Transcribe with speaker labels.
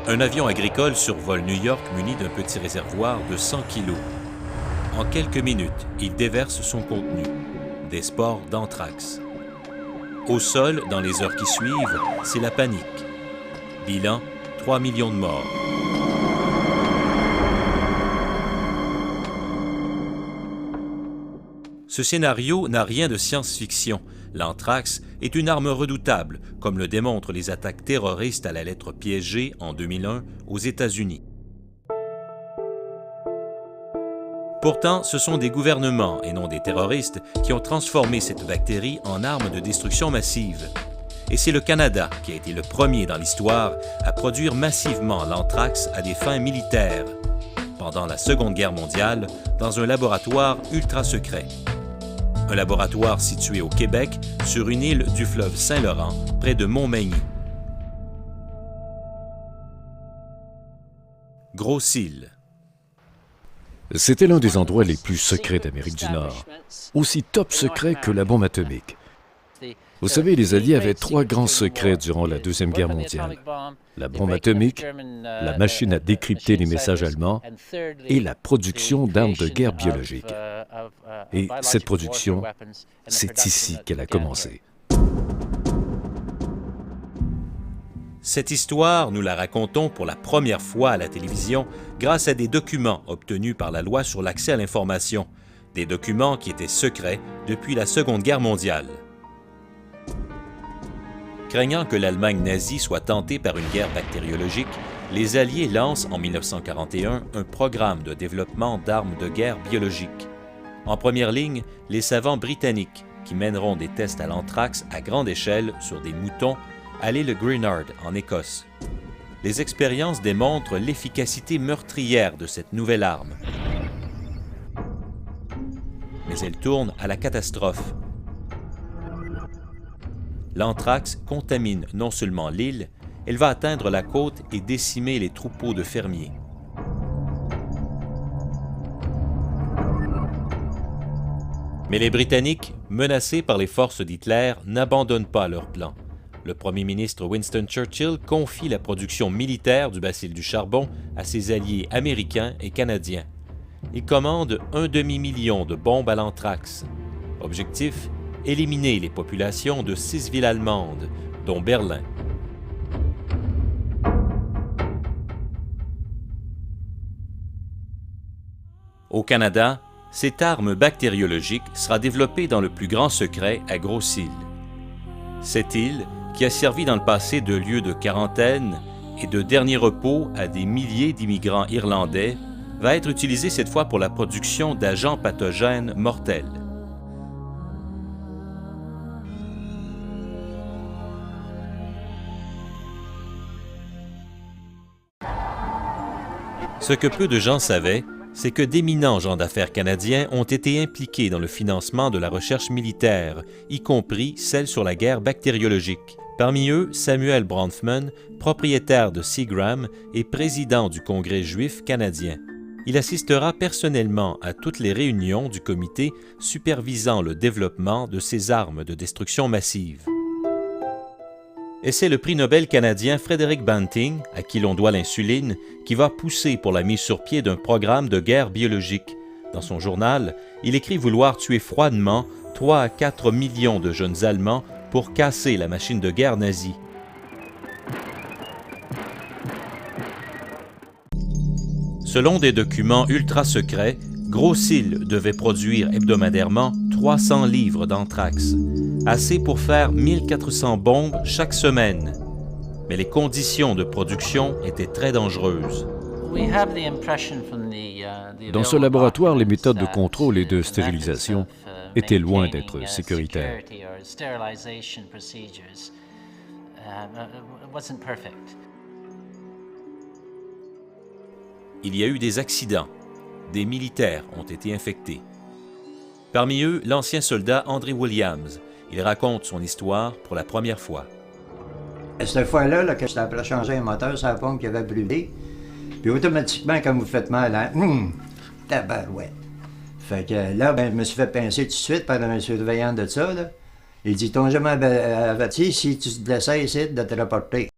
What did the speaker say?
Speaker 1: Un avion agricole survole New York muni d'un petit réservoir de 100 kg. En quelques minutes, il déverse son contenu, des spores d'anthrax. Au sol, dans les heures qui suivent, c'est la panique. Bilan, 3 millions de morts. Ce scénario n'a rien de science-fiction. L'anthrax est une arme redoutable, comme le démontrent les attaques terroristes à la lettre piégée en 2001 aux États-Unis. Pourtant, ce sont des gouvernements, et non des terroristes, qui ont transformé cette bactérie en arme de destruction massive. Et c'est le Canada qui a été le premier dans l'histoire à produire massivement l'anthrax à des fins militaires, pendant la Seconde Guerre mondiale, dans un laboratoire ultra secret. Un laboratoire situé au Québec, sur une île du fleuve Saint-Laurent, près de Montmagny. Grosse-Île.
Speaker 2: C'était l'un des endroits les plus secrets d'Amérique du Nord, aussi top secret que la bombe atomique. Vous savez, les Alliés avaient 3 grands secrets durant la Deuxième Guerre mondiale. La bombe atomique, la machine à décrypter les messages allemands et la production d'armes de guerre biologiques. Et cette production, c'est ici qu'elle a commencé.
Speaker 1: Cette histoire, nous la racontons pour la première fois à la télévision grâce à des documents obtenus par la loi sur l'accès à l'information, des documents qui étaient secrets depuis la Seconde Guerre mondiale. Craignant que l'Allemagne nazie soit tentée par une guerre bactériologique, les Alliés lancent en 1941 un programme de développement d'armes de guerre biologiques. En première ligne, les savants britanniques qui mèneront des tests à l'anthrax à grande échelle sur des moutons à l'île Greenard, en Écosse. Les expériences démontrent l'efficacité meurtrière de cette nouvelle arme. Mais elle tourne à la catastrophe. L'anthrax contamine non seulement l'île, elle va atteindre la côte et décimer les troupeaux de fermiers. Mais les Britanniques, menacés par les forces d'Hitler, n'abandonnent pas leur plan. Le premier ministre Winston Churchill confie la production militaire du bacille du charbon à ses alliés américains et canadiens. Il commande 1 demi-million de bombes à l'anthrax. Objectif, éliminer les populations de 6 villes allemandes, dont Berlin. Au Canada, cette arme bactériologique sera développée dans le plus grand secret à Grosse-Île. Cette île, qui a servi dans le passé de lieu de quarantaine et de dernier repos à des milliers d'immigrants irlandais, va être utilisée cette fois pour la production d'agents pathogènes mortels. Ce que peu de gens savaient, c'est que d'éminents gens d'affaires canadiens ont été impliqués dans le financement de la recherche militaire, y compris celle sur la guerre bactériologique. Parmi eux, Samuel Bronfman, propriétaire de Seagram et président du Congrès juif canadien. Il assistera personnellement à toutes les réunions du comité supervisant le développement de ces armes de destruction massive. Et c'est le prix Nobel canadien Frederick Banting, à qui l'on doit l'insuline, qui va pousser pour la mise sur pied d'un programme de guerre biologique. Dans son journal, il écrit vouloir tuer froidement 3 à 4 millions de jeunes Allemands pour casser la machine de guerre nazie. Selon des documents ultra secrets, Grosse-Île devait produire hebdomadairement 300 livres d'anthrax, assez pour faire 1400 bombes chaque semaine. Mais les conditions de production étaient très dangereuses.
Speaker 2: Dans ce laboratoire, les méthodes de contrôle et de stérilisation étaient loin d'être sécuritaires.
Speaker 1: Il y a eu des accidents. Des militaires ont été infectés. Parmi eux, l'ancien soldat André Williams. Il raconte son histoire pour la première fois.
Speaker 3: Cette fois-là, que j'étais appelé à changer un moteur, c'est la pompe qui avait brûlé. Puis automatiquement, quand vous faites mal, tabarouette. Fait que là, je me suis fait pincer tout de suite par un surveillant de ça. Là. Il dit, t'as jamais averti si tu te blessais ici de te rapporter.